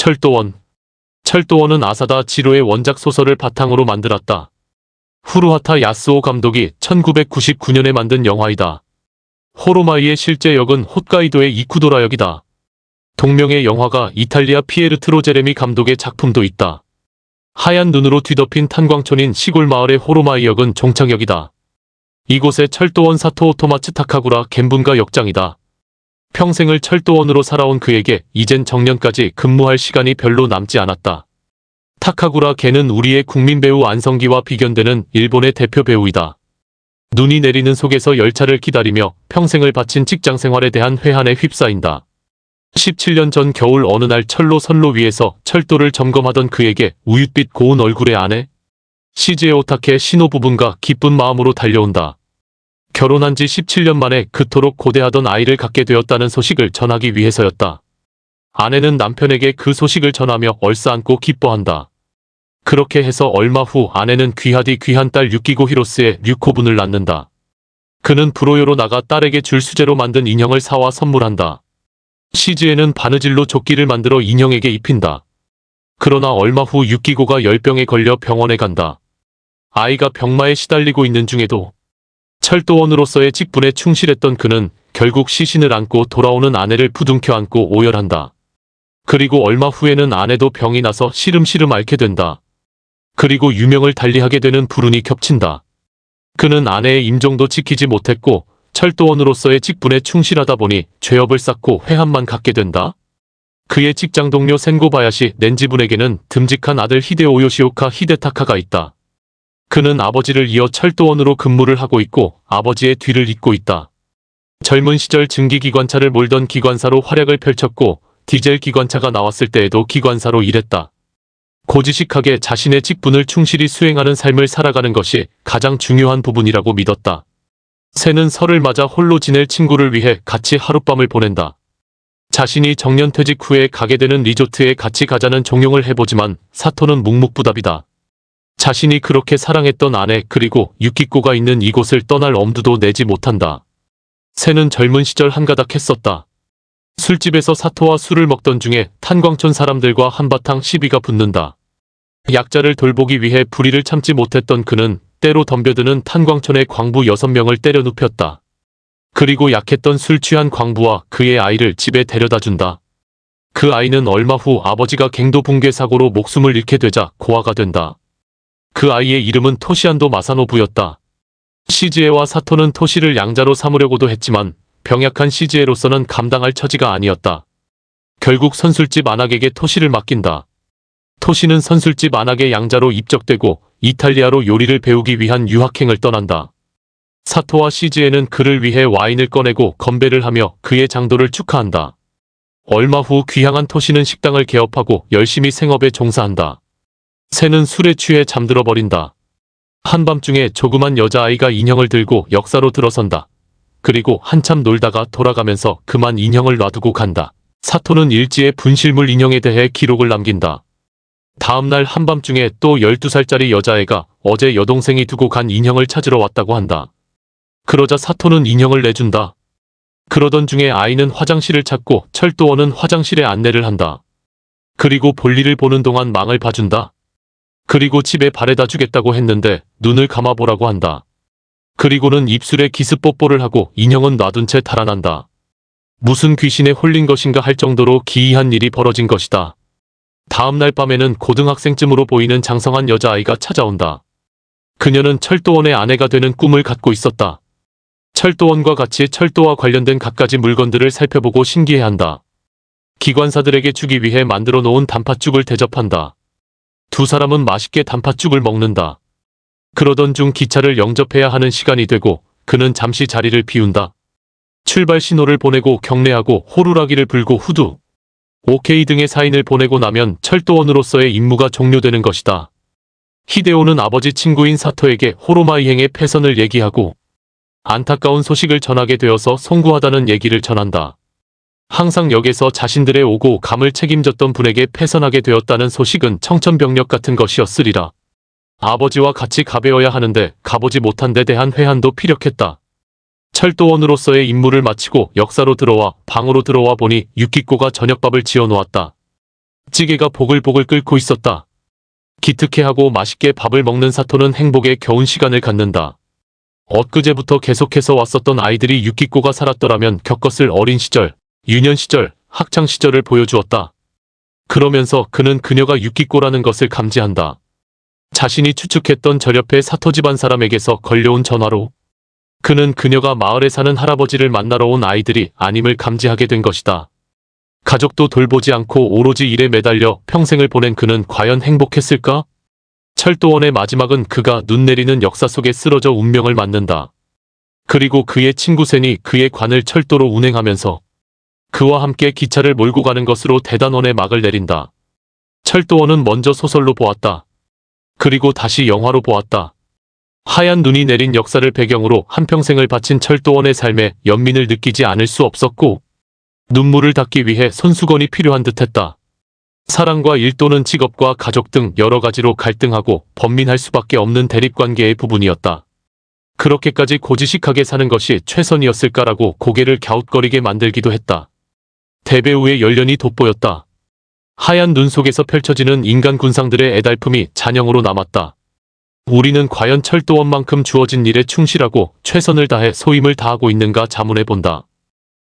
철도원. 철도원은 아사다 지로의 원작 소설을 바탕으로 만들었다. 후루하타 야스오 감독이 1999년에 만든 영화이다. 호로마이의 실제 역은 홋카이도의 이쿠도라 역이다. 동명의 영화가 이탈리아 피에르트로 제레미 감독의 작품도 있다. 하얀 눈으로 뒤덮인 탄광촌인 시골 마을의 호로마이 역은 종착역이다. 이곳에 철도원 사토 오토마츠 타카구라 겐분가 역장이다. 평생을 철도원으로 살아온 그에게 이젠 정년까지 근무할 시간이 별로 남지 않았다. 타카구라 겐은 우리의 국민 배우 안성기와 비견되는 일본의 대표 배우이다. 눈이 내리는 속에서 열차를 기다리며 평생을 바친 직장 생활에 대한 회한에 휩싸인다. 17년 전 겨울 어느 날 철로 선로 위에서 철도를 점검하던 그에게 우윳빛 고운 얼굴의 아내 시즈에 오타케 신호 부분과 기쁜 마음으로 달려온다. 결혼한 지 17년 만에 그토록 고대하던 아이를 갖게 되었다는 소식을 전하기 위해서였다. 아내는 남편에게 그 소식을 전하며 얼싸안고 기뻐한다. 그렇게 해서 얼마 후 아내는 귀하디 귀한 딸 유키고 히로스의 류코분을 낳는다. 그는 불호요로 나가 딸에게 줄 수제로 만든 인형을 사와 선물한다. 시즈에는 바느질로 조끼를 만들어 인형에게 입힌다. 그러나 얼마 후 유키고가 열병에 걸려 병원에 간다. 아이가 병마에 시달리고 있는 중에도 철도원으로서의 직분에 충실했던 그는 결국 시신을 안고 돌아오는 아내를 부둥켜 안고 오열한다. 그리고 얼마 후에는 아내도 병이 나서 시름시름 앓게 된다. 그리고 유명을 달리하게 되는 불운이 겹친다. 그는 아내의 임종도 지키지 못했고 철도원으로서의 직분에 충실하다 보니 죄업을 쌓고 회한만 갖게 된다. 그의 직장 동료 센고바야시 넨지분에게는 듬직한 아들 히데오 요시오카 히데타카가 있다. 그는 아버지를 이어 철도원으로 근무를 하고 있고 아버지의 뒤를 잇고 있다. 젊은 시절 증기기관차를 몰던 기관사로 활약을 펼쳤고 디젤 기관차가 나왔을 때에도 기관사로 일했다. 고지식하게 자신의 직분을 충실히 수행하는 삶을 살아가는 것이 가장 중요한 부분이라고 믿었다. 새는 설을 맞아 홀로 지낼 친구를 위해 같이 하룻밤을 보낸다. 자신이 정년퇴직 후에 가게 되는 리조트에 같이 가자는 종용을 해보지만 사토는 묵묵부답이다. 자신이 그렇게 사랑했던 아내 그리고 유키코가 있는 이곳을 떠날 엄두도 내지 못한다. 새는 젊은 시절 한가닥했었다. 술집에서 사토와 술을 먹던 중에 탄광촌 사람들과 한바탕 시비가 붙는다. 약자를 돌보기 위해 불의를 참지 못했던 그는 때로 덤벼드는 탄광촌의 광부 6명을 때려 눕혔다. 그리고 약했던 술 취한 광부와 그의 아이를 집에 데려다준다. 그 아이는 얼마 후 아버지가 갱도 붕괴 사고로 목숨을 잃게 되자 고아가 된다. 그 아이의 이름은 토시안도 마사노부였다. 시즈에와 사토는 토시를 양자로 삼으려고도 했지만 병약한 시즈에로서는 감당할 처지가 아니었다. 결국 선술집 안악에게 토시를 맡긴다. 토시는 선술집 안악의 양자로 입적되고 이탈리아로 요리를 배우기 위한 유학행을 떠난다. 사토와 시즈에는 그를 위해 와인을 꺼내고 건배를 하며 그의 장도를 축하한다. 얼마 후 귀향한 토시는 식당을 개업하고 열심히 생업에 종사한다. 새는 술에 취해 잠들어 버린다. 한밤중에 조그만 여자아이가 인형을 들고 역사로 들어선다. 그리고 한참 놀다가 돌아가면서 그만 인형을 놔두고 간다. 사토는 일지에 분실물 인형에 대해 기록을 남긴다. 다음날 한밤중에 또 12살짜리 여자애가 어제 여동생이 두고 간 인형을 찾으러 왔다고 한다. 그러자 사토는 인형을 내준다. 그러던 중에 아이는 화장실을 찾고 철도원은 화장실에 안내를 한다. 그리고 볼일을 보는 동안 망을 봐준다. 그리고 집에 바래다 주겠다고 했는데 눈을 감아보라고 한다. 그리고는 입술에 기습 뽀뽀를 하고 인형은 놔둔 채 달아난다. 무슨 귀신에 홀린 것인가 할 정도로 기이한 일이 벌어진 것이다. 다음날 밤에는 고등학생쯤으로 보이는 장성한 여자아이가 찾아온다. 그녀는 철도원의 아내가 되는 꿈을 갖고 있었다. 철도원과 같이 철도와 관련된 갖가지 물건들을 살펴보고 신기해한다. 기관사들에게 주기 위해 만들어 놓은 단팥죽을 대접한다. 두 사람은 맛있게 단팥죽을 먹는다. 그러던 중 기차를 영접해야 하는 시간이 되고 그는 잠시 자리를 비운다. 출발 신호를 보내고 경례하고 호루라기를 불고 후두, 오케이 등의 사인을 보내고 나면 철도원으로서의 임무가 종료되는 것이다. 히데오는 아버지 친구인 사토에게 호로마이행의 패선을 얘기하고 안타까운 소식을 전하게 되어서 송구하다는 얘기를 전한다. 항상 역에서 자신들의 오고 감을 책임졌던 분에게 패선하게 되었다는 소식은 청천벽력 같은 것이었으리라. 아버지와 같이 가배어야 하는데 가보지 못한 데 대한 회한도 피력했다. 철도원으로서의 임무를 마치고 역사로 들어와 방으로 들어와 보니 유키코가 저녁밥을 지어 놓았다. 찌개가 보글보글 끓고 있었다. 기특해하고 맛있게 밥을 먹는 사토는 행복에 겨운 시간을 갖는다. 엊그제부터 계속해서 왔었던 아이들이 유키코가 살았더라면 겪었을 어린 시절, 유년 시절, 학창 시절을 보여주었다. 그러면서 그는 그녀가 유키코라는 것을 감지한다. 자신이 추측했던 저 옆에 사토 집안 사람에게서 걸려온 전화로 그는 그녀가 마을에 사는 할아버지를 만나러 온 아이들이 아님을 감지하게 된 것이다. 가족도 돌보지 않고 오로지 일에 매달려 평생을 보낸 그는 과연 행복했을까? 철도원의 마지막은 그가 눈 내리는 역사 속에 쓰러져 운명을 맞는다. 그리고 그의 친구 센이 그의 관을 철도로 운행하면서 그와 함께 기차를 몰고 가는 것으로 대단원의 막을 내린다. 철도원은 먼저 소설로 보았다. 그리고 다시 영화로 보았다. 하얀 눈이 내린 역사를 배경으로 한평생을 바친 철도원의 삶에 연민을 느끼지 않을 수 없었고 눈물을 닦기 위해 손수건이 필요한 듯했다. 사랑과 일 또는 직업과 가족 등 여러 가지로 갈등하고 번민할 수밖에 없는 대립관계의 부분이었다. 그렇게까지 고지식하게 사는 것이 최선이었을까라고 고개를 갸웃거리게 만들기도 했다. 대배우의 열연이 돋보였다. 하얀 눈 속에서 펼쳐지는 인간 군상들의 애달픔이 잔영으로 남았다. 우리는 과연 철도원만큼 주어진 일에 충실하고 최선을 다해 소임을 다하고 있는가 자문해본다.